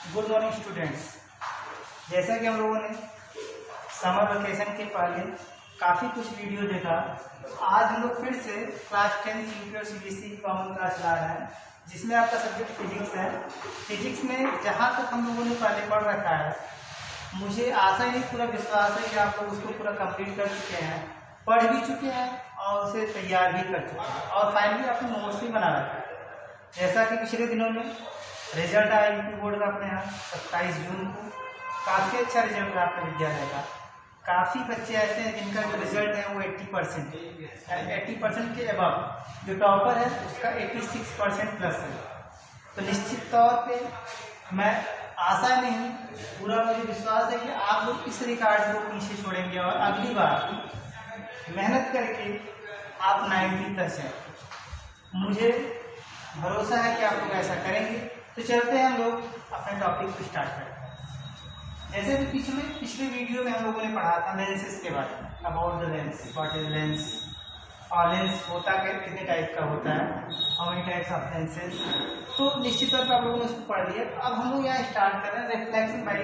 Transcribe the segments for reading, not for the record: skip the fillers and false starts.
Good morning students. जैसा कि हम लोगों ने समर वेकेशन के पहले काफ़ी कुछ वीडियो देखा, आज हम लोग फिर से क्लास 10 यूपी और सीबीएसई की कॉमन क्लास ला रहे हैं, जिसमें आपका सब्जेक्ट फिजिक्स है। फिजिक्स में जहाँ तक हम लोगों ने पहले पढ़ रखा है, मुझे आशा नहीं पूरा विश्वास है कि आप लोग उसको पूरा कंप्लीट कर चुके हैं, पढ़ भी चुके हैं और उसे तैयार भी कर चुके हैं और फाइनली आपने नोट्स भी बना रखा है। जैसा कि पिछले दिनों में रिजल्ट आया यूपी बोर्ड का अपने यहाँ 27 जून को, काफ़ी अच्छा रिजल्ट रहा अपने विद्यालय का। काफ़ी बच्चे ऐसे हैं जिनका जो रिजल्ट है वो 80% 80% के अबव। जो टॉपर है उसका 86% प्लस है। तो निश्चित तौर पे मैं आशा नहीं, पूरा मुझे विश्वास है कि आप लोग इस रिकॉर्ड को पीछे छोड़ेंगे और अगली बार मेहनत करके आप 90%। मुझे भरोसा है कि आप लोग ऐसा करेंगे। तो चलते हैं हम लोग अपने टॉपिक को स्टार्ट करते हैं। जैसे कि पिछले वीडियो में हम लोगों ने पढ़ा था लेंसेज के बारे में, about the lens, what is lens, और लेंस होता कितने टाइप का होता है, how many types of lenses. तो निश्चित तौर पर आप लोगों ने उसको पढ़ लिया। तो अब हम लोग यहाँ स्टार्ट कर रहे हैं reflection by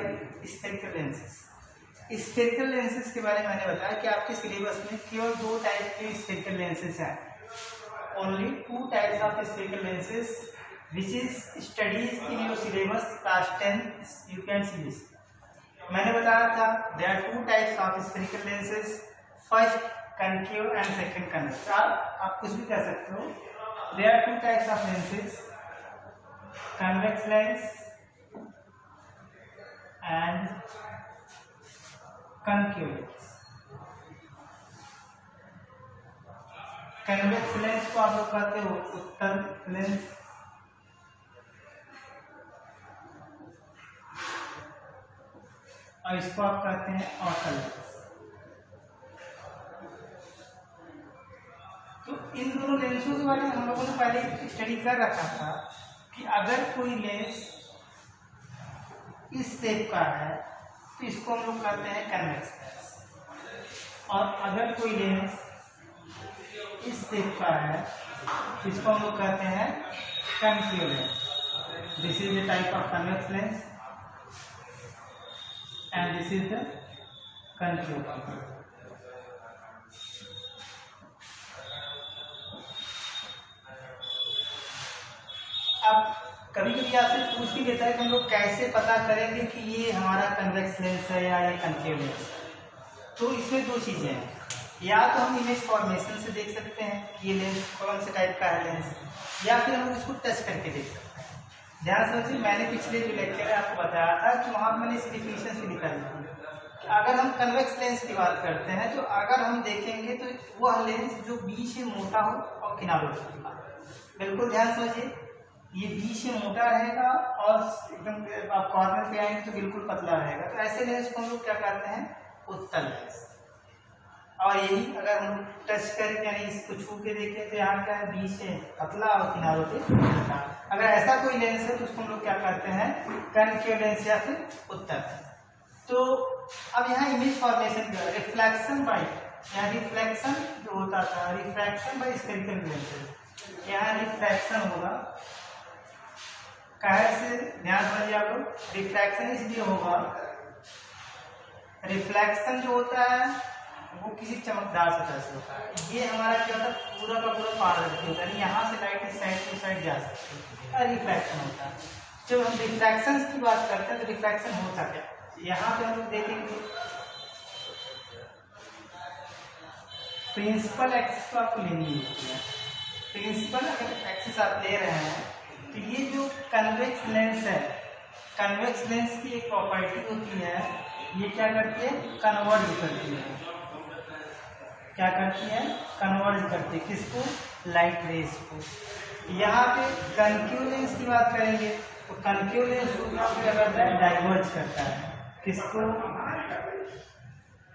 spherical lenses. Spherical lenses के बारे में मैंने बताया कि आपके सिलेबस में केवल 2 टाइप के स्फेरिकल लेंसेज हैं। Only 2 types of spherical lenses which is studies in your syllabus class 10 you can see this. मैंने बताया था there are 2 types of spherical lenses, first concave and second convex। आप कुछ भी कर सकते हो। there are 2 types of lenses, convex lens and concave lens। Convex lens को आप लोग कहते हो उत्तल लेंस, और इसको आप कहते हैं अवतल लेंस। तो इन दोनों लेंसों के बारे में हम लोगों ने पहले स्टडी कर रखा था कि अगर कोई लेंस इस शेप का है तो इसको हम लोग कहते हैं कन्वेक्स लेंस, और अगर कोई लेंस इस शेप का है इसको हम लोग कहते हैं concave lens. This is the type of convex lens and this is the concave lens. अब कभी कभी आपसे पूछ भी लेता है कि हम लोग कैसे पता करेंगे कि ये हमारा कन्वेक्स लेंस है या ये कनकेव लेंस है। तो इसमें 2 चीजें हैं, या तो हम इमेज फॉर्मेशन से देख सकते हैं कि ये लेंस कौन से टाइप का है लेंस, या फिर हम इसको टच करके देख सकते हैं। ध्यान समझिए, मैंने पिछले जो लेक्चर है आपको बताया था कि वहाँ मैंने इस डिफिनेशन से लिखा था कि अगर हम कन्वेक्स लेंस की बात करते हैं तो अगर हम देखेंगे तो वह लेंस जो बीच से मोटा हो और किनारों से पतला। बिल्कुल ध्यान समझिए, ये बीच से मोटा रहेगा और एकदम आप कॉर्नर पे आएंगे तो बिल्कुल पतला रहेगा। तो ऐसे लेंस को हम लोग क्या कहते हैं, उत्तल लेंस। और यही अगर हम टच करके यानी इसको छू के देखें तो यहाँ क्या है, बीच से पतला और किनारों पे मोटा। अगर ऐसा कोई लेंस है तो उसको हम लोग क्या कहते हैं, कनकेव लेंस या फिर उत्तल। तो अब यहाँ इमेज फॉर्मेशन का रिफ्लेक्शन बाय, यहाँ रिफ्लेक्शन जो होता था रिफ्रैक्शन बाय स्फेरिकल लेंसेज, यहाँ रिफ्लेक्शन होगा। कहे से ध्यान समझिए आप लोग, रिफ्लेक्शन इसलिए होगा, रिफ्लेक्शन जो होता है वो किसी चमकदार सतह से होता है। ये हमारा क्या होता है, पूरा का पूरा पारदर्शी होता है, यहाँ से लाइट इस साइड से उस साइड जा सकती है, रिफ्लेक्शन होता है। जब हम रिफ्लेक्शन की बात करते हैं तो रिफ्लेक्शन होता क्या, यहाँ पे हम लोग देखेंगे प्रिंसिपल एक्सिस को आपको लेनी होती है। प्रिंसिपल एक्सिस आप ले रहे हैं तो ये जो कन्वेक्स लेंस है, कन्वेक्स लेंस की एक प्रॉपर्टी होती है, ये क्या करती है, कन्वर्ज करती है। क्या करती है, कन्वर्ज करती है किसको, लाइट रेज को। यहाँ पे कनकेव लेंस की बात करेंगे तो कनकेव लेंस क्या करता है, डाइवर्ज करता है। किसको,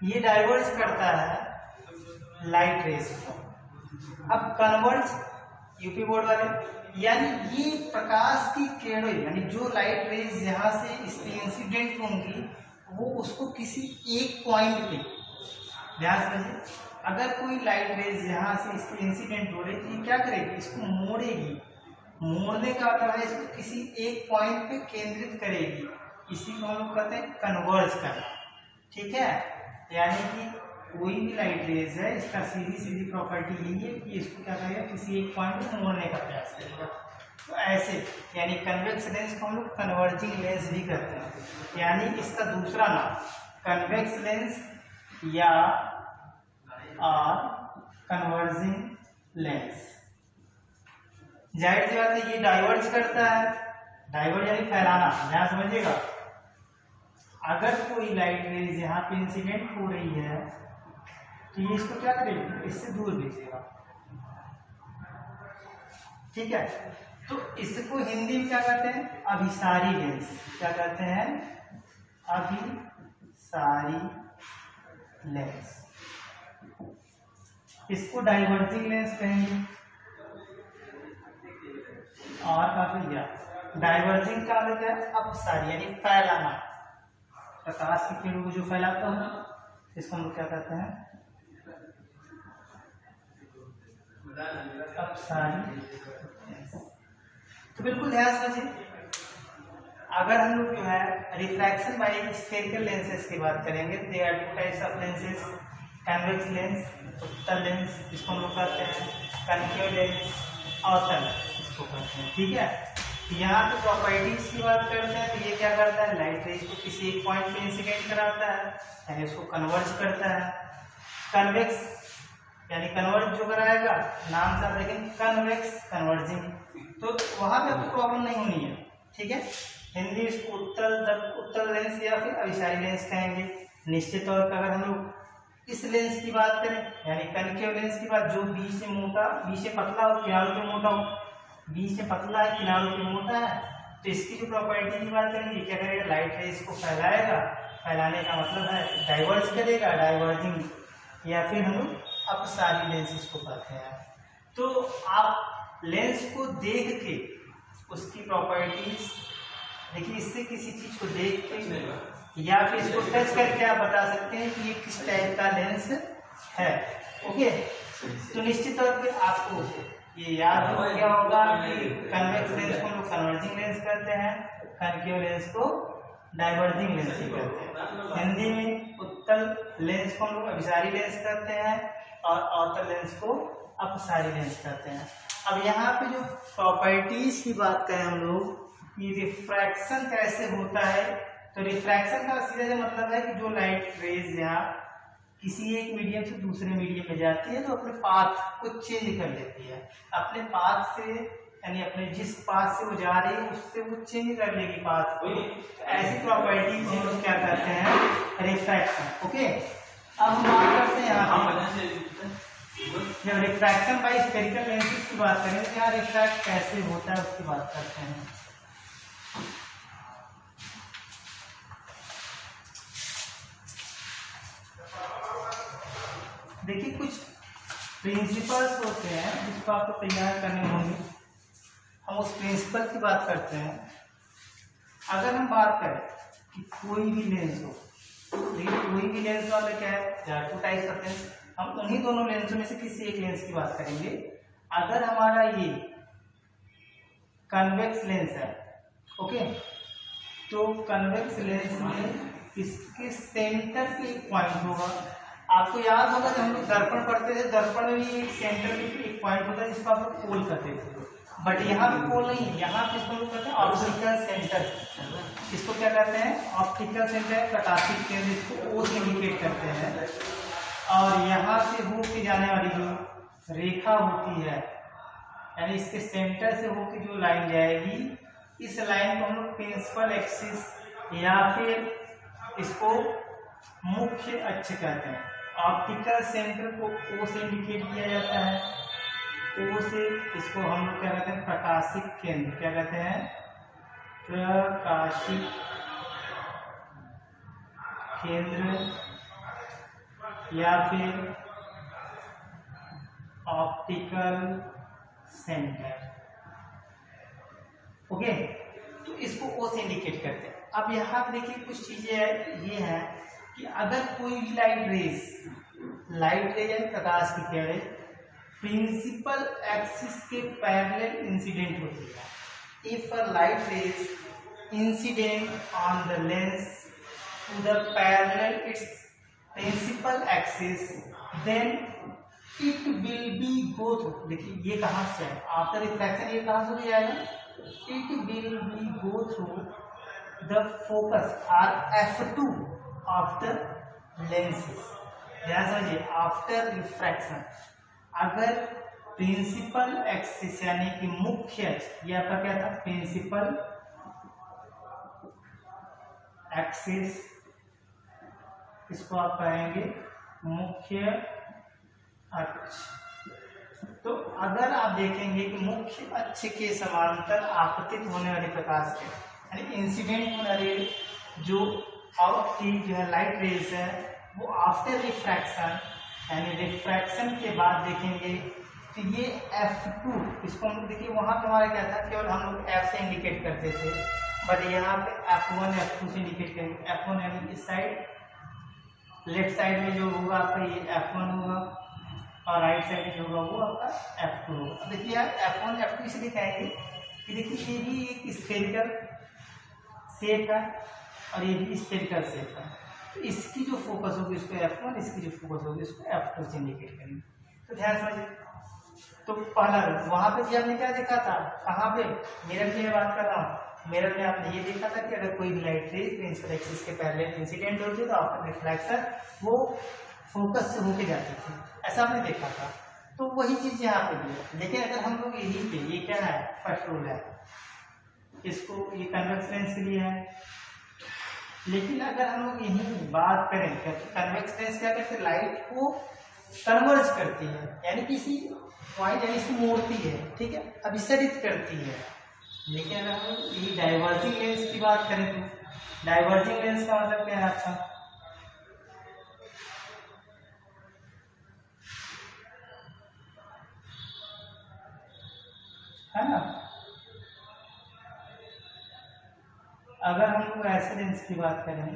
ये डाइवर्ज करता है लाइट रेज को। अब कन्वर्ज यूपी बोर्ड वाले, यानी ये प्रकाश की किरणें यानी जो लाइट रेज यहाँ से इस पे इंसिडेंट होंगी वो उसको किसी एक पॉइंट पे, ध्यान समझिए, अगर कोई लाइट रेज यहाँ से इसके इंसिडेंट हो रही तो ये क्या करेगी, इसको मोड़ेगी मोड़ने का मतलब है इसको किसी एक पॉइंट पे केंद्रित करेगी, इसी को हम लोग कहते हैं कन्वर्ज करना। ठीक है, यानी कि कोई भी लाइट रेज है, इसका सीधी सीधी प्रॉपर्टी यही है कि इसको क्या करेगा, किसी एक पॉइंट पे मोड़ने का प्रयास करेगा। तो ऐसे यानी कन्वेक्स लेंस को हम लोग कन्वर्जिंग लेंस भी कहते हैं, यानी इसका दूसरा नाम कन्वेक्स लेंस या कन्वर्जिंग लेंस। जाहिर सी बात है ये डाइवर्ज करता है, डाइवर्ज यानी फैलाना, ध्यान समझिएगा। अगर कोई लाइट रेज यहाँ पे इंसिडेंट हो रही है तो ये इसको क्या करेगा, इससे दूर भेजेगा। ठीक है, तो इसको हिंदी में क्या कहते हैं, अभिसारी लेंस। क्या कहते हैं, अभिसारी लेंस। इसको डाइवर्जिंग लेंस कहेंगे। और काफी डाइवर्जिंग का मतलब क्या है, अपसारी यानी फैलाना, प्रकाश की किरणों को जो फैलाता है इसको हम लोग क्या कहते हैं, अपसारी। तो बिल्कुल ध्यान समझिए, अगर हम लोग जो है रिफ्रैक्शन बाय स्फेरिकल लेंसेज की बात करेंगे, they are two types of lenses, convex lens, उत्तल लेंस इसको हम लोग कहते हैं, कनकेव लेंस, अवतल इसको कहते हैं। ठीक है, यहाँ पे प्रॉपर्टीज की बात करते हैं तो ये क्या करता है, लाइट रेज को किसी एक पॉइंट पे इंसिडेंट कराता है, यानी उसको कन्वर्ज करता है। कन्वेक्स यानी कन्वर्ज जो कराएगा, नाम से देखें कन्वेक्स, कन्वर्जिंग, तो वहां पे आपको प्रॉब्लम नहीं होनी है। ठीक है, हिंदी इसको उत्तल लेंस या फिर अभिसारी लेंस कहेंगे। निश्चित तौर पर अगर हम लोग इस लेंस की बात करें, यानी कनकेव लेंस की बात, जो बीच से मोटा, बीच से पतला हो, किनारों पे मोटा हो, बीच से पतला है, किनारों पे मोटा है, तो इसकी जो प्रॉपर्टी की बात करेंगे, क्या करेगा, लाइट रेज को फैलाएगा, फैलाने का मतलब है डाइवर्ज करेगा, डाइवर्जिंग, या फिर हम लोग अपसारी लेंस इसको कहते हैं। तो आप लेंस को देख के उसकी प्रॉपर्टीज देखिए, इससे किसी चीज को देख के या फिर इसको टच करके आप बता सकते हैं कि ये किस टाइप का लेंस है। ओके, तो निश्चित तौर पे आपको ये याद हो गया होगा कि कन्वेक्स लेंस को हम लोग कन्वर्जिंग लेंस कहते हैं, कनकेव लेंस को डाइवर्जिंग लेंस ही कहते हैं। हिंदी में उत्तल लेंस को हम लोग अभिसारी लेंस कहते हैं और अवतल लेंस को अपसारी लेंस कहते हैं। अब यहाँ पे जो प्रॉपर्टीज की बात करें हम लोग, कि रिफ्रैक्शन कैसे होता है, तो रिफ्रैक्शन का सीधा मतलब है कि जो लाइट रेज यहाँ किसी एक मीडियम से दूसरे मीडियम में जाती है तो अपने पाथ को चेंज कर लेती है, अपने पाथ से, यानी अपने जिस पाथ से वो जा रही है उससे वो चेंज कर लेगी पाथ को। ऐसी प्रॉपर्टीज हम लोग क्या कहते हैं, रिफ्रैक्शन। ओके, अब हम बात करते हैं यहाँ जब रिफ्रैक्शन बाय स्फेरिकल लेंसेज की बात करें, तो यहाँ रिफ्रैक्ट कैसे होता है उसकी बात करते हैं। देखिए, कुछ प्रिंसिपल्स होते हैं जिसको आपको तैयार करने होंगे, हम उस प्रिंसिपल की बात करते हैं। अगर हम बात करें कि कोई भी लेंस हो, कोई भी लेंस वाले क्या है, टू टाइप्स ऑफ लेंस, हम उन्हीं दोनों लेंसों में से किसी एक लेंस की बात करेंगे। अगर हमारा ये कन्वेक्स लेंस है, ओके, तो कन्वेक्स लेंस में इसके सेंटर पे एक पॉइंट होगा। आपको याद होगा जब हम लोग दर्पण पढ़ते थे, दर्पण में भी एक सेंटर पे एक पॉइंट होता है जिसको आप लोग पोल कहते थे, बट यहाँ पे पोल नहीं है, यहाँ पे इसको हम लोग कहते हैं ऑप्टिकल सेंटर। इसको क्या कहते हैं, ऑप्टिकल सेंटर, प्रकाशिक केंद्र, इसको ओ से इंडिकेट करते हैं। और यहाँ से होके जाने वाली जो रेखा होती है, यानी इसके सेंटर से होके जो लाइन जाएगी, इस लाइन को हम लोग प्रिंसिपल एक्सिस या फिर इसको मुख्य अक्ष कहते हैं। ऑप्टिकल सेंटर को ओ से इंडिकेट किया जाता है, ओ से इसको हम लोग क्या कहते हैं, प्रकाशिक केंद्र, क्या कहते हैं, प्रकाशिक केंद्र या फिर ऑप्टिकल सेंटर। ओके, तो इसको ओ से इंडिकेट करते हैं। अब यहाँ पे देखिए कुछ चीजें ये हैं कि अगर कोई भी लाइट रेज यानी प्रकाश की किरणें प्रिंसिपल एक्सिस के पैरेलल इंसिडेंट होती है। If a light rays incident on the lens to the parallel its principal axis then it will be go through. देखिए ये कहाँ से है, आफ्टर रिफ्रैक्शन ये कहाँ से भी आएगा, it will be go through the focus or F2 of the lenses. ध्यान समझिए, आफ्टर रिफ्रैक्शन अगर प्रिंसिपल एक्सिस यानी कि मुख्य अक्ष, ये आपका क्या था, प्रिंसिपल एक्सिस, इसको आप कहेंगे मुख्य अक्ष। तो अगर आप देखेंगे कि मुख्य अक्ष के समांतर आपतित होने वाले प्रकाश के यानी इंसिडेंट होने वाले जो आउट की जो है लाइट रेज है वो आफ्टर रिफ्रैक्शन यानी रिफ्रैक्शन के बाद देखेंगे तो ये F2, इसको हम देखिए वहां पे हमारा क्या था, केवल हम लोग F से इंडिकेट करते थे, बट यहाँ पे F1 F2 से इंडिकेट करेंगे। F1 यानी इस साइड लेफ्ट साइड में जो होगा आपका ये F1 होगा और राइट साइड में होगा वो आपका F2 होगा। अब देखिए यार F1 F2 इसलिए कहेंगे कि देखिए ये भी एक स्फेरिकल शेप है और ये भी स्फेरिकल शेप है, तो इसकी जो फोकस होगी इसको F1, इसकी जो फोकस होगी इसको F2 से इंडिकेट करेंगे। तो ध्यान समझिए, तो पहला वहां पे जी आपने क्या देखा था, कहाँ पे, मिरर की मैं बात कर रहा हूँ, मिरर में आपने ये देखा था कि अगर कोई लाइट रेज प्रिंसिपल एक्सिस के पैरेलल इंसिडेंट होती है तो आफ्टर रिफ्लेक्शन वो फोकस से होके जाती थी, ऐसा आपने देखा था। तो वही चीज यहाँ पे भी है, लेकिन अगर हम लोग यही पे, ये क्या है, फर्स्ट रूल है, इसको ये कन्वेक्स लेंस के लिए है, लेकिन अगर हम लोग यही बात करें क्योंकि कन्वेक्स लेंस क्या करते हैं, लाइट को कन्वर्ज करती है यानी किसी पॉइंट यानी इसको मोड़ती है, ठीक है, अभिसरित करती है। लेकिन अगर हम यही डाइवर्जिंग लेंस की बात करें तो डाइवर्जिंग लेंस का मतलब क्या है आपका, है ना, अगर हम लोग ऐसे लेंस की बात करें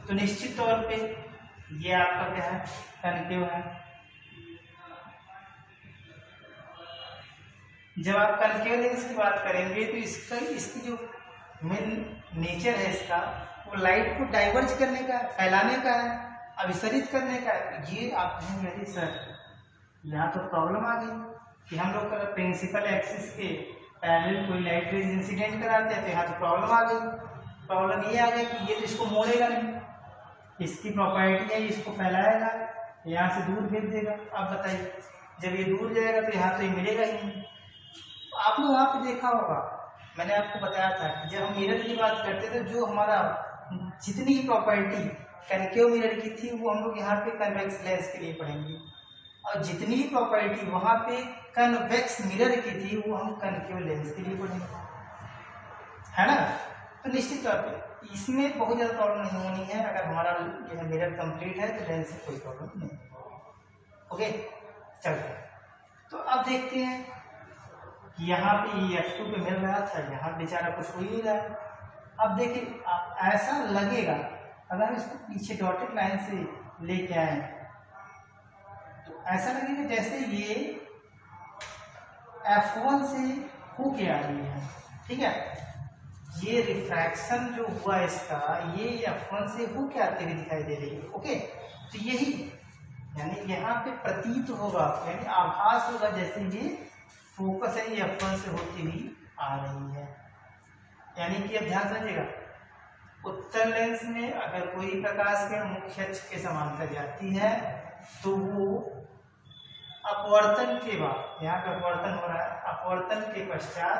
तो निश्चित तौर पे ये आपका क्या है, कनकेव है। जब आप कनकेव लेंस की बात करेंगे तो इसकी जो मेन नेचर है इसका, वो लाइट को डाइवर्ज करने का, फैलाने का है, अभिसरित करने का है। ये आप कहेंगे सर यहाँ तो प्रॉब्लम आ गई कि हम लोग प्रिंसिपल एक्सिस के पैरेलल कोई लाइट रेज इंसिडेंट कराते हैं तो यहाँ तो प्रॉब्लम आ गई। प्रॉब्लम ये आ गई कि ये तो इसको मोड़ेगा नहीं, इसकी प्रॉपर्टी है इसको फैलाएगा, यहाँ से दूर भेज देगा। अब बताइए जब ये दूर जाएगा तो यहाँ तो ये मिलेगा ही नहीं। आपने वहाँ पे देखा होगा, मैंने आपको बताया था कि जब हम मिरर की बात करते थे जो हमारा जितनी प्रॉपर्टी कनकेव मिरर की थी वो हम लोग यहाँ पे कन्वेक्स लेंस के लिए पढ़ेंगे, और जितनी भी प्रॉपर्टी वहाँ पे कन्वेक्स मिरर की थी वो हम कनकेव लेंस के लिए पढ़ेंगे, है ना। तो निश्चित तौर पे इसमें बहुत ज़्यादा प्रॉब्लम नहीं होनी है, अगर हमारा जो है मिरर कंप्लीट है तो लेंस से कोई प्रॉब्लम नहीं होगी। ओके चलते हैं, तो अब देखते हैं कि यहाँ पे ये F2 पे मिल रहा था, यहाँ बेचारा कुछ हो ही नहीं रहा। अब देखिए ऐसा लगेगा अगर हम इसको पीछे डॉटेड लाइन से लेके आए तो ऐसा लगेगा जैसे ये F1 से होके आ रही है, ठीक है, ये रिफ्रैक्शन जो हुआ इसका ये F1 से होके आते हुए दिखाई दे रही है। ओके तो यही यानी यहाँ पे प्रतीत होगा यानी आभास होगा जैसे ये फोकस है ये F1 से होती हुई आ रही है। यानी कि अब ध्यान रखिएगा, उत्तर लेंस में अगर कोई प्रकाश किरण मुख्य अक्ष के समांतर जाती है तो वो अपवर्तन के बाद, यहाँ पे अपवर्तन हो रहा है, अपवर्तन के पश्चात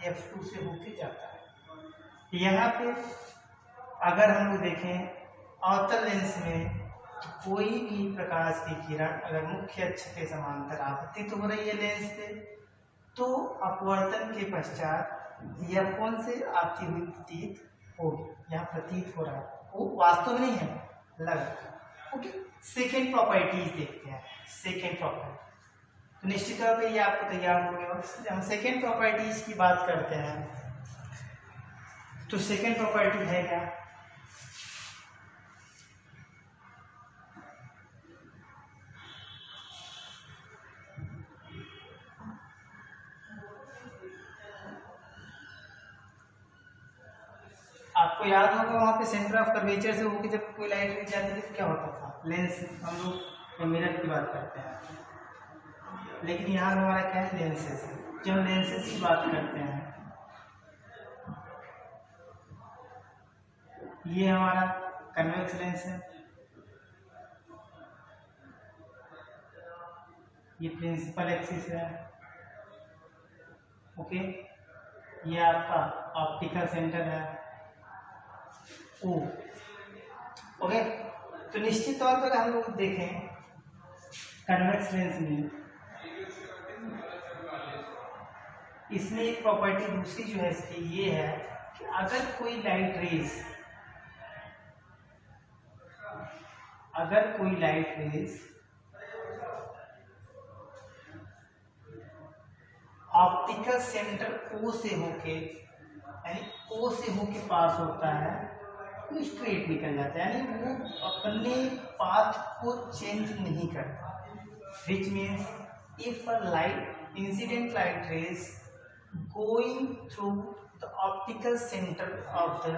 F2 से होके जाता है। यहाँ पे अगर हम लोग देखें अवतल लेंस में कोई भी प्रकाश की किरण अगर मुख्य अक्ष के समांतर आपतित हो रही है लेंस पे तो अपवर्तन के पश्चात F1 से आती हुई प्रतीत होगी, यहाँ प्रतीत हो रहा है, वो वास्तव नहीं है, लग। ओके सेकेंड प्रॉपर्टीज देखते हैं। सेकेंड प्रॉपर्टी तो निश्चित तौर पे ये आपको तैयार हो गया। हम सेकेंड प्रॉपर्टीज की बात करते हैं तो सेकेंड प्रॉपर्टी है क्या, आपको याद होगा वहाँ पे सेंटर ऑफ कर्वेचर से होकर जब कोई लाइट रे जाती थी तो क्या होता था, लेंस, हम लोग मिरर की बात करते हैं, लेकिन यहाँ हमारा क्या है, लेंसेज। जब लेंसेज की बात करते हैं, ये हमारा कन्वेक्स लेंस है, ये प्रिंसिपल एक्सिस है, ओके, ये आपका ऑप्टिकल सेंटर है ओ, ओके। तो निश्चित तौर पर हम लोग देखें कन्वेक्स लेंस में, इसमें एक प्रॉपर्टी दूसरी जो है इसकी ये है कि अगर कोई light rays optical centre O से होके, यानी ओ से होके पास होता है तो स्ट्रेट निकल जाता है, यानी वो अपने पाथ को चेंज नहीं करता। Which means if a light incident light rays going through the optical centre of the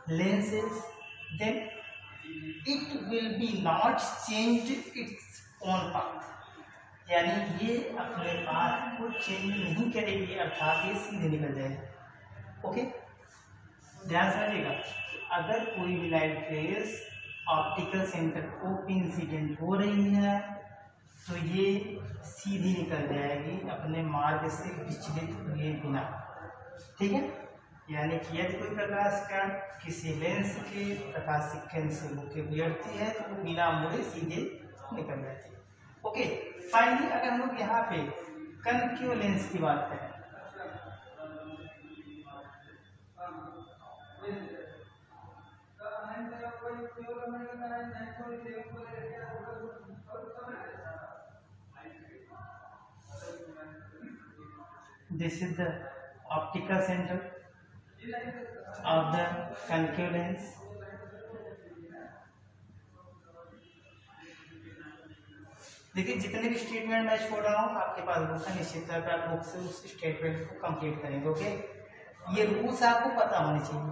lenses, then it will be not changed its own path, यानी ये अपने पाथ को चेंज नहीं करेगी, अर्थात ये सीधे निकल जाएगी। ओके, ध्यान समझिएगा, अगर कोई भी लाइट रेज ऑप्टिकल सेंटर को इंसिडेंट हो रही है तो ये सीधी निकल जाएगी अपने मार्ग से विचलित हुए बिना, ठीक है। यानी कि यदि कोई प्रकाश का किसी लेंस के प्रकाशिक केंद्र से होकर गुजरती है तो वो बिना मुड़े सीधे निकल जाती है। ओके, फाइनली अगर हम लोग यहाँ पे कनकेव लेंस की बात करें, this is the optical centre of the concave lens. देखिए जितने भी स्टेटमेंट मैं छोड़ रहा हूँ आपके पास बुक है, निश्चित तौर पर आप बुक से उस स्टेटमेंट को कंप्लीट करेंगे। ओके, ये रूल्स आपको पता होने चाहिए,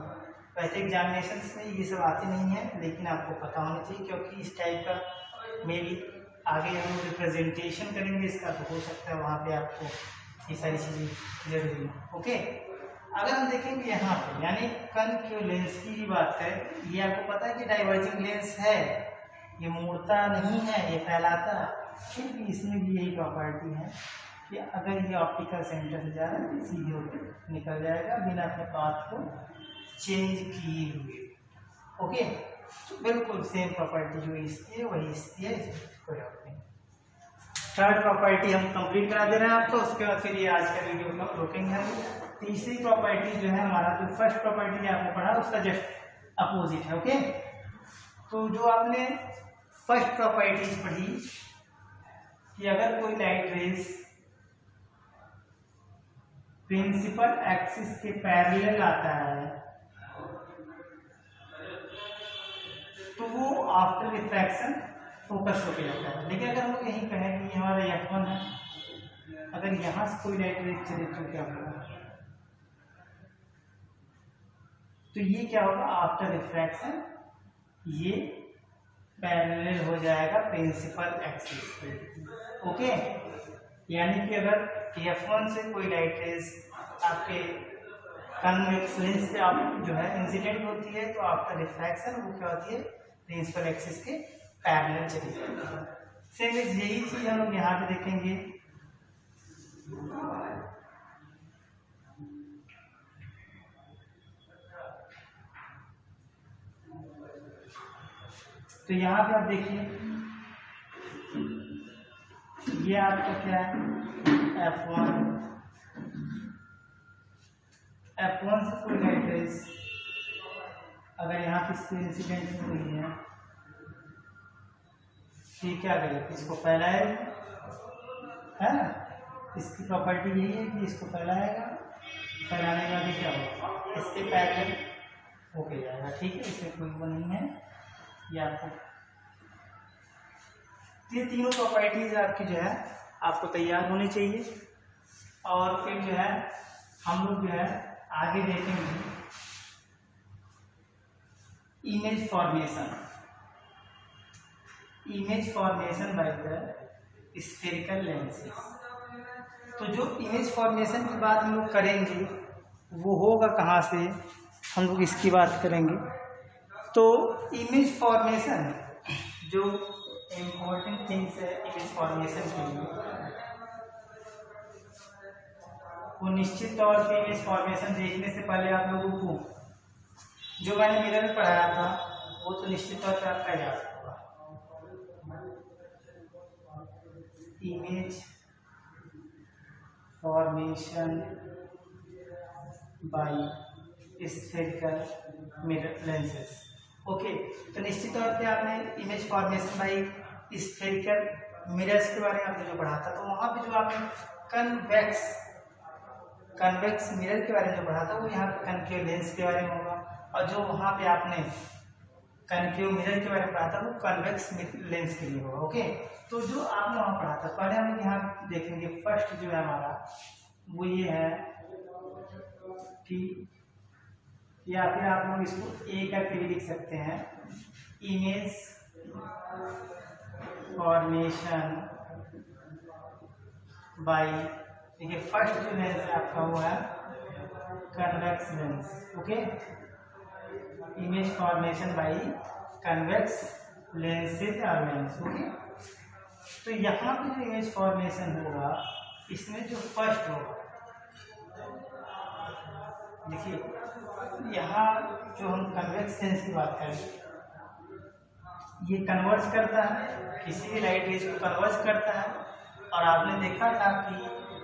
वैसे एग्जामिनेशन में ये सब आते नहीं है लेकिन आपको पता होना चाहिए, क्योंकि इस टाइप का मे भी आगे हम रिप्रेजेंटेशन करेंगे इसका, तो हो सकता है वहाँ पे आपको ये सारी चीज़ें जरूरी है। ओके, अगर हम देखेंगे यहाँ पे, यानी कनकेव लेंस की ही बात है, ये आपको पता है कि डाइवर्जिंग लेंस है, ये मुड़ता नहीं है, ये फैलाता है, फिर भी इसमें भी यही प्रॉपर्टी है कि अगर ये ऑप्टिकल सेंटर से जा रहा है तो सीधे होकर निकल जाएगा बिना अपने पाथ को चेंज किए हुए। ओके, तो बिल्कुल सेम प्रॉपर्टी जो इसकी है वही इसकी है, कोई और नहीं। थर्ड प्रॉपर्टी हम कंप्लीट करा दे रहे हैं आपको, उसके बाद फिर ये आज का वीडियो को रोकेंगे। तीसरी प्रॉपर्टी जो है हमारा, जो फर्स्ट प्रॉपर्टी ने आपने पढ़ा उसका जस्ट अपोजिट है। ओके, तो जो आपने फर्स्ट प्रॉपर्टी पढ़ी कि अगर कोई लाइट रेज प्रिंसिपल एक्सिस के पैरेलल आता है तो वो आफ्टर रिफ्रैक्शन फोकस होके जाता है। लेकिन अगर हम लोग यही कहें कि हमारा F1 है, अगर यहाँ से कोई लाइट रेज चले तो क्या होगा, तो ये क्या होगा, आफ्टर रिफ्रैक्शन ये पैरेलल हो जाएगा प्रिंसिपल एक्सिस पे। ओके, यानी कि अगर F1 से कोई लाइट रेज आपके कन्वेक्स लेंस से आप जो है इंसिडेंट होती है तो आफ्टर रिफ्रैक्शन वो क्या होती है, प्रिंसिपल एक्सिस के पैरेलल चली जाती है। सेम यही चीज हम लोग यहाँ पे देखेंगे, तो यहाँ पे आप देखिए ये आपका क्या है, F1 से कोई लाइट रेज अगर यहाँ पे इंसिडेंट हुई है तो क्या करेगा, इसको फैलाएगा, है ना, इसकी प्रॉपर्टी यही है कि इसको फैलाएगा, फैलाने का भी क्या होगा, इसके पैरेलल होके जाएगा। ठीक है, इसमें कोई वो नहीं है, ये आपको ये तीनों प्रॉपर्टीज आपकी जो है आपको तैयार होनी चाहिए। और फिर जो है हम लोग जो है आगे देखेंगे image formation by the spherical lenses. तो जो इमेज फॉर्मेशन की बात हम लोग करेंगे वो होगा कहाँ से, हम लोग इसकी बात करेंगे। तो इमेज फॉर्मेशन जो इम्पोर्टेंट थिंग्स है इमेज फॉर्मेशन के लिए, वो निश्चित तौर पे इमेज फॉर्मेशन देखने से पहले आप लोगों को जो मैंने मिरर में पढ़ाया था वो तो निश्चित तौर पे आपका याद होगा। Image formation by spherical mirror lenses. Okay, तो निश्चित तौर पे आपने image formation by spherical mirrors के बारे में आपने जो पढ़ा था, तो वहाँ पे जो आपने कन्वेक्स मिरर के बारे में जो पढ़ा था वो यहाँ पे कनकेव लेंस के बारे में होगा, और जो वहाँ पे आपने कनकेव मिरर के बारे में पढ़ा था वो कन्वेक्स लेंस के लिए होगा। ओके, तो जो आपने वहाँ पढ़ा था, पहले हम यहाँ देखेंगे फर्स्ट जो है हमारा वो ये है कि, या फिर आप लोग इसको ए करके भी लिख सकते हैं, इमेज फॉर्मेशन बाय, देखिए फर्स्ट जो लेंस है आपका वो है convex lens. Okay, image formation by convex lenses और लेंस। ओके, तो यहाँ पे जो इमेज फॉर्मेशन होगा इसमें जो फर्स्ट होगा, देखिए यहाँ जो हम कन्वेक्स लेंस की बात करें, ये कन्वर्ज करता है, किसी भी लाइट रेज को कन्वर्ज करता है। और आपने देखा था कि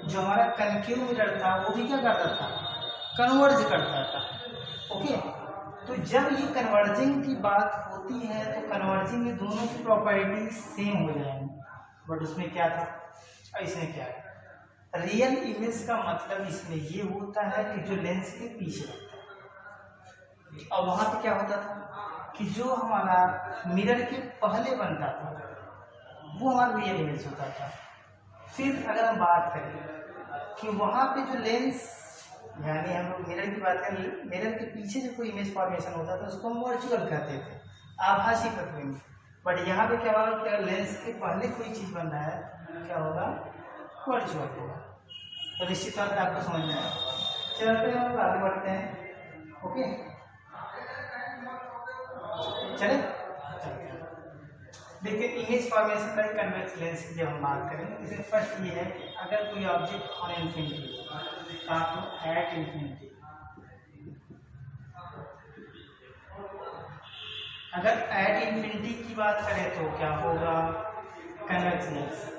जो हमारा कनकेव मिरर था वो भी क्या करता था, कन्वर्ज करता था। ओके, तो जब ये कन्वर्जिंग की बात होती है तो कन्वर्जिंग में दोनों की प्रॉपर्टी सेम हो जाएंगी, बट उसमें क्या था और इसमें क्या है, रियल इमेज का मतलब इसमें ये होता है कि जो लेंस के पीछे रहता है, और वहाँ पे क्या होता था कि जो हमारा मिरर के पहले बनता था वो हमारा रियल इमेज होता था। फिर अगर हम बात करें कि वहाँ पे जो लेंस, यानी हम लोग मिरर की बात करें, मिरर के पीछे जो कोई इमेज फॉर्मेशन होता था उसको हम वर्चुअल कहते थे, आभासी प्रतिबिंब। बट यहाँ पे क्या होगा, क्या लेंस के पहले कोई चीज़ बन रहा है, क्या होगा, वर्चुअल होगा। तो निश्चित तौर पर आपको समझ में आएगा। चलते हैं, हम लोग आगे बढ़ते हैं। ओके, चले देखिए image formation by convex lens की जब हम बात करें, इसमें फर्स्ट ये है कि अगर कोई ऑब्जेक्ट ऑन इन्फिनिटी, तो एट इन्फिनिटी, अगर एट इन्फिनिटी की बात करें तो क्या होगा, कन्वेक्स लेंस।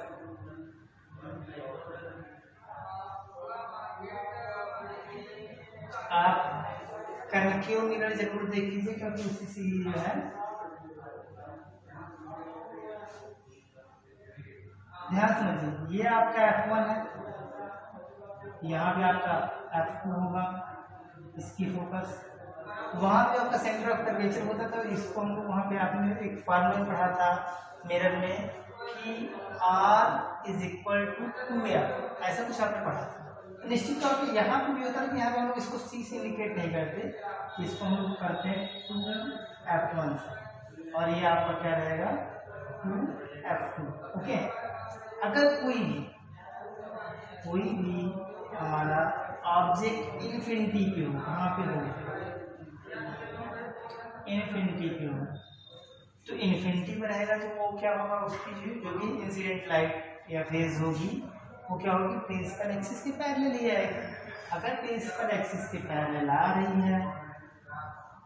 आप कनकेव मिरर जरूर देख लीजिए क्योंकि उसी से ही जो है, ध्यान समझिए, ये आपका F1 है, यहाँ भी आपका F2 होगा, इसकी फोकस, वहाँ पे आपका सेंटर ऑफ कर्वेचर होता था। इसको हम लोग वहाँ पे आपने एक फॉर्मूला पढ़ा था मिरर में कि R is equal to 2F, ऐसा कुछ आपने पढ़ा था। निश्चित तौर पे यहाँ पे भी होता है कि यहाँ पे हम लोग इसको C से इंडिकेट नहीं करते, इसको हम लोग करते हैं 2F1 से, और ये आपका क्या रहेगा 2F2। ओके, अगर कोई भी हमारा ऑब्जेक्ट इन्फिनिटी पे हो, कहाँ पे हो, इन्फिनिटी पे हो, तो इन्फिनिटी में रहेगा तो वो क्या होगा, उसकी जो भी इंसिडेंट लाइट या फेज होगी वो क्या होगी, प्रिंसिपल एक्सिस के पैरेलल ही आएगी। अगर प्रिंसिपल एक्सिस के पैरेलल आ रही है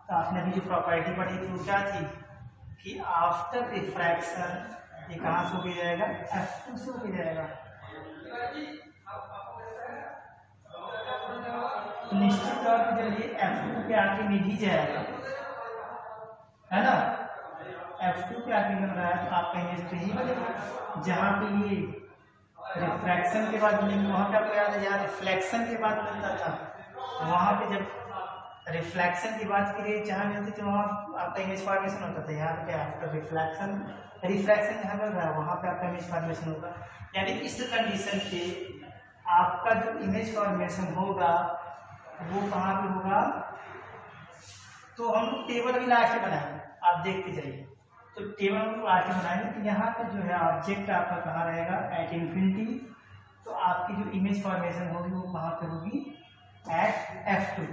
तो आपने अभी जो प्रॉपर्टी पढ़ी थी वो क्या थी कि आफ्टर रिफ्रैक्शन ये कहाँ से होके जाएगा, F2 से होके जाएगा। तो निश्चित तौर पर जब ये F2 पे आके मिल ही जाएगा, है ना, F2 पे आके मिल रहा है तो आपका इमेज तो यही बनेगा। जहाँ पे ये रिफ्रैक्शन के बाद मिलेंगे, वहाँ पे आपको याद है जहाँ रिफ्लेक्शन के बाद मिलता था, वहाँ पे जब रिफ्लेक्शन की बात करिए जहाँ मिलती थी वहाँ आपका इमेज फॉर्मेशन होता था। यहाँ पे आफ्टर रिफ्रैक्शन जहाँ मिल रहा है वहाँ पे आपका इमेज फॉर्मेशन होगा। यानी इस कंडीशन पे आपका जो इमेज फॉर्मेशन होगा वो कहाँ पे होगा, तो हम लोग टेबल अभी लास्ट में बनाएंगे, आप देखते जाइए। तो टेबल हम लोग लास्ट में बनाएंगे। तो यहाँ पर जो है ऑब्जेक्ट आपका कहाँ रहेगा, एट इन्फिनिटी। तो आपकी जो इमेज फॉर्मेशन होगी वो कहाँ पे होगी, एट F2।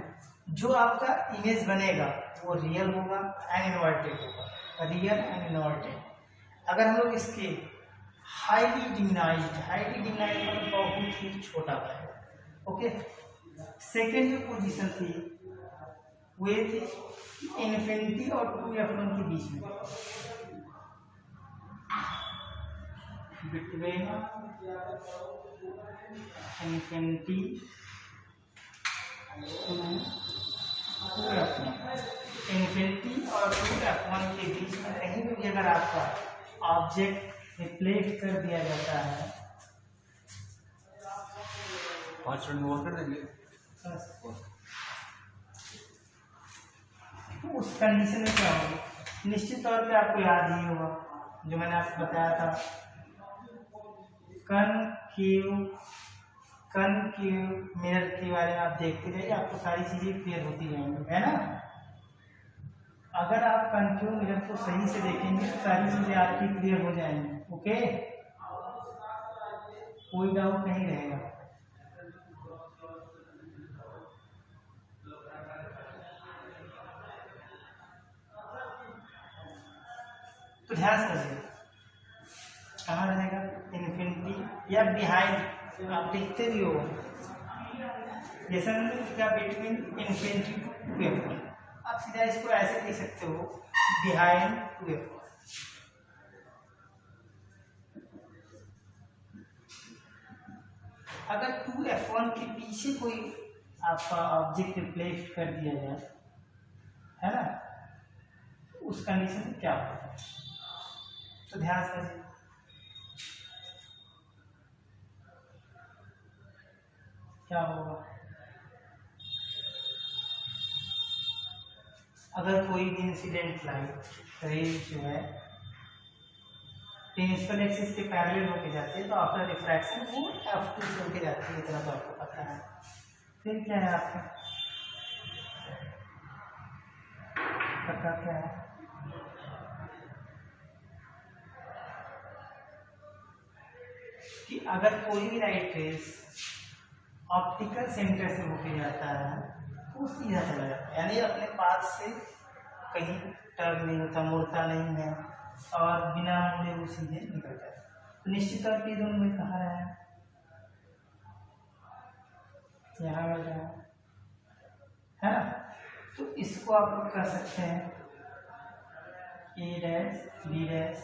जो आपका इमेज बनेगा वो रियल होगा एंड इन्वर्टेड होगा, रियल एंड इन्वर्टेड। अगर हम लोग इसके हाईली डिमिनाइज्ड मतलब बहुत ही छोटा बनेगा। ओके, सेकेंड जो पोजीशन थी वो थी इन्फिनिटी और 2F1 के बीच में, बिटवीन इन्फिनिटी 2F1, इन्फिनिटी और 2F1 के बीच में कहीं भी अगर आपका ऑब्जेक्ट रिप्लेस कर दिया जाता है, 5 मिनट और कर देंगे। तो उस कंडीशन में क्या होगा, निश्चित तौर पे आपको याद ही होगा जो मैंने आपको बताया था, कनकेव मिरर के बारे में आप देखते रहिए, आपको सारी चीजें क्लियर होती जाएंगी, है ना। अगर आप कनकेव मिरर को सही से देखेंगे तो सारी चीजें आपकी क्लियर हो जाएंगी। ओके, कोई डाउट नहीं रहेगा। तो ध्यान से समझिए, कहाँ रहेगा, इन्फिनिटी या बिहाइंड, आप देखते भी हो जैसे क्या, बिटवीन इन्फिनिटी टू F1। आप सीधा इसको ऐसे लिख सकते हो, बिहाइंड 2F1। अगर 2F1 के पीछे कोई आपका ऑब्जेक्ट रिप्लेस कर दिया जाए, है ना, उस कंडीशन में क्या होगा, तो ध्यान से क्या होगा। अगर कोई भी इंसिडेंट लाइट रेज जो है प्रिंसिपल एक्सिस के पैरेलल होके जाते हैं तो आफ्टर रिफ्रैक्शन वो F2 से होके जाती है, इतना तो आपको पता है। फिर क्या है आपका पता क्या है, कि अगर कोई भी लाइट रेज ऑप्टिकल सेंटर से होके जाता है तो सीधा चला जाता है, यानी अपने पास से कहीं टर्न नहीं होता, मुड़ता नहीं है और बिना मुड़े वो सीधे निकल जाता है। तो निश्चित तौर पर दोनों में कहाँ रहा है, यहाँ मिल रहा है ना। तो इसको आप लोग कर सकते हैं A डैश B डैश,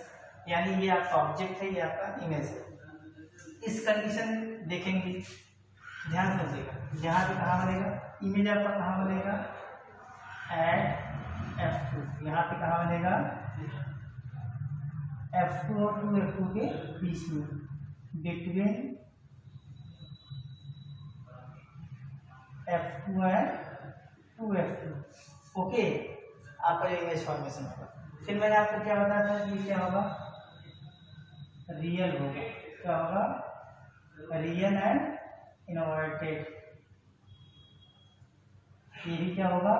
यानी ये आपका ऑब्जेक्ट है, ये आपका इमेज है। इस कंडीशन देखेंगे, ध्यान समझिएगा, यहाँ पे कहाँ बनेगा इमेज आपका, कहाँ बनेगा एट F2, यहाँ पे कहाँ बनेगा F2 और 2F2 के बीच में, between F2 and 2F2। Okay, आपका जो इमेज फॉर्मेशन होगा। फिर मैंने आपको क्या बताया था कि क्या होगा, रियल होगा, क्या होगा, रियल एंड इनवर्टेड। ये भी क्या होगा,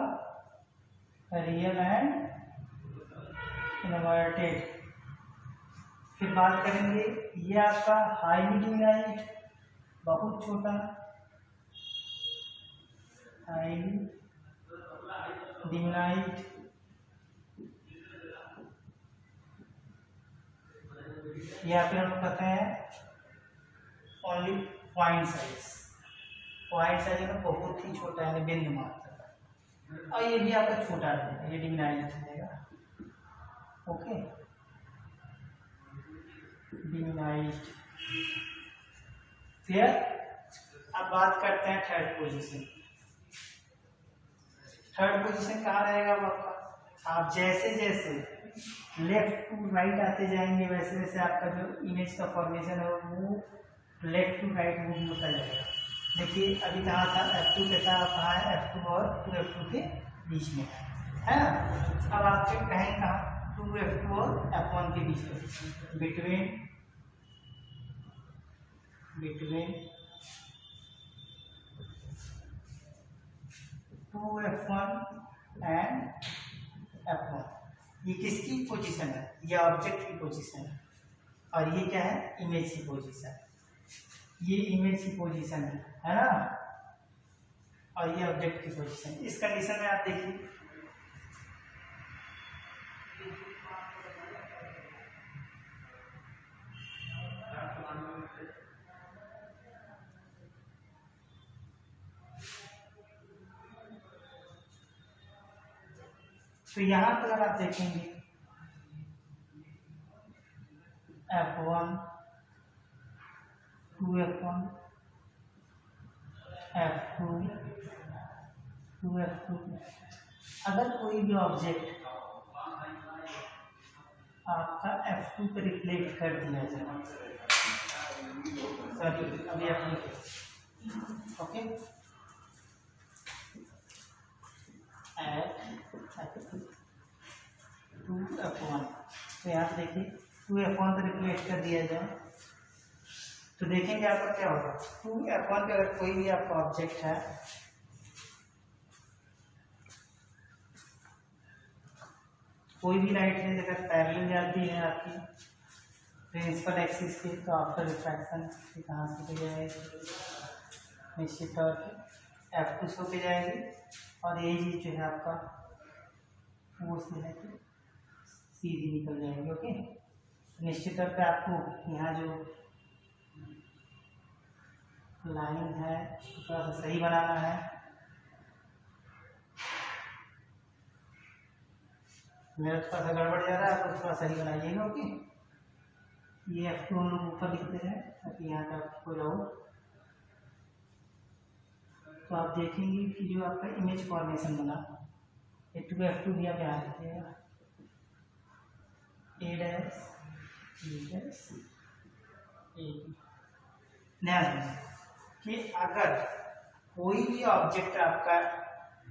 रियल एंड इनवर्टेड। फिर बात करेंगे, ये आपका हाईली डिमिनाइज्ड, बहुत छोटा, हाईली डिमिनाइज्ड, या फिर हम कहते हैं only point size. Point size में बहुत ही छोटा है, बिंदु मात्र, और ये भी आपका छोटा रहेगा, ये डिमिनाइज्ड रहेगा। Okay, diminished. क्लियर। अब बात करते हैं थर्ड पोजीशन। थर्ड पोजीशन कहाँ रहेगा आपका, आप जैसे जैसे लेफ्ट टू राइट आते जाएंगे वैसे वैसे आपका जो इमेज का फॉर्मेशन है वो लेफ्ट टू राइट मूव होता जाएगा। देखिए अभी कहाँ था, F2 के था, कहाँ है F2 और 2F2 के बीच में है ना। अब आप चेक कहें कहाँ, 2F2 और F1 के बीच में, बिटवीन 2F1 एंड F1। ये किसकी पोजीशन है? ये ऑब्जेक्ट की पोजीशन है। और ये क्या है? इमेज की पोजीशन। ये इमेज की पोजीशन है ना, और ये ऑब्जेक्ट की पोजीशन। इस कंडीशन में आप देखिए तो यहाँ पर अगर आप देखेंगे F1 2F1 F2 2F2। अगर कोई भी ऑब्जेक्ट आपका F2 पे रिफ्लेक्ट कर दिया जाए, सॉरी अभी ओके, F2 2F1, तो यहाँ पे देखिए 2F1 पे रिफ्लेक्ट कर दिया जाए तो देखेंगे आपका क्या होगा। 2F1 पे अगर कोई भी आपका ऑब्जेक्ट है, कोई भी राइट रेंज अगर पैरेलल जाती है आपकी प्रिंसिपल एक्सिस के, तो आफ्टर रिफ्रैक्शन कहाँ से जाएगी, निश्चित तौर पे F2 से होके जाएगी, और ये जो है आपका वो से है कि सीधी निकल जाएगी। ओके, निश्चित तौर पे आपको यहाँ जो लाइन है थोड़ा सा सही बनाना है। मेरा थोड़ा सा गड़बड़ जा रहा है, आपको थोड़ा सही बनाइएगा। ओके, ये F2 हम लोग ऊपर लिखते हैं ताकि यहाँ का आपको रहो। तो आप देखेंगे कि जो आपका इमेज फॉर्मेशन बना, ये 2F2 भी आप यहाँ लिखिएगा, A dash B dash A। ध्यान दें कि अगर कोई भी ऑब्जेक्ट आपका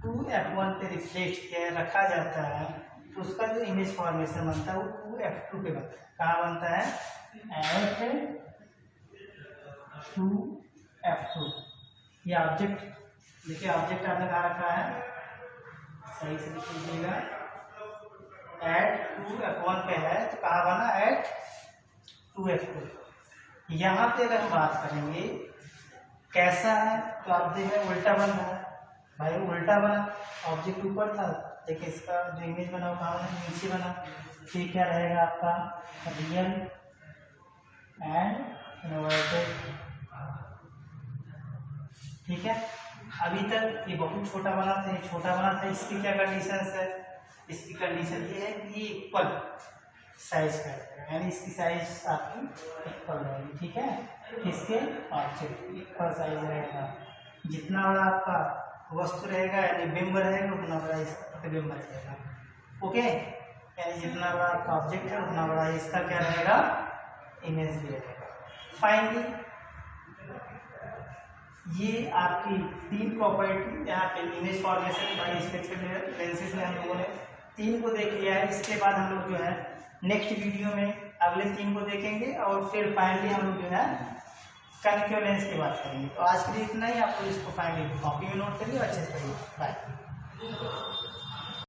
2F1 पे रिफ्लेक्ट किया रखा जाता है तो उसका जो इमेज फॉर्मेशन बनता है वो 2F2 पे बनता है। कहाँ बनता है? F2F2। ये ऑब्जेक्ट देखिए, ऑब्जेक्ट आपने कहाँ रखा है, सही से लिख लीजिएगा, एट 2F1 पे है तो कहाँ बना? Eight 2F2। यहाँ पे अगर हम बात करेंगे कैसा है तो आप देखें उल्टा बन रहा है। भाई उल्टा बना, ऑब्जेक्ट ऊपर था, देखिए इसका जो इमेज बना वो कहाँ बना? नीचे बना। फिर क्या रहेगा आपका? Real and inverted. ठीक है, अभी तक ये बहुत छोटा बना था, ये छोटा बना था। इसकी क्या कंडीशन है? इसकी कंडीशन ये है कि ये इक्वल साइज का है, यानी इसकी साइज आपकी इक्वल रहेगी। ठीक है, इसके ऑब्जेक्ट इक्वल साइज रहेगा। जितना बड़ा आपका वस्तु रहेगा यानी बिंब रहेगा उतना बड़ा इसका प्रतिबिंब रहेगा। ओके, यानी जितना बड़ा आपका ऑब्जेक्ट है उतना बड़ा इसका क्या रहेगा? इमेज भी रहेगा। फाइनली ये आपकी तीन प्रॉपर्टी यहाँ पे image formation by spectral lenses में हम लोगों ने तीन को देख लिया है। इसके बाद हम लोग जो है नेक्स्ट वीडियो में अगले तीन को देखेंगे और फिर फाइनली हम लोग जो है कनकेव लेंस की बात करेंगे। तो आज के लिए इतना ही। आप लोग इसको फाइनली कॉपी में नोट करिए, अच्छे से पढ़िए। बाय।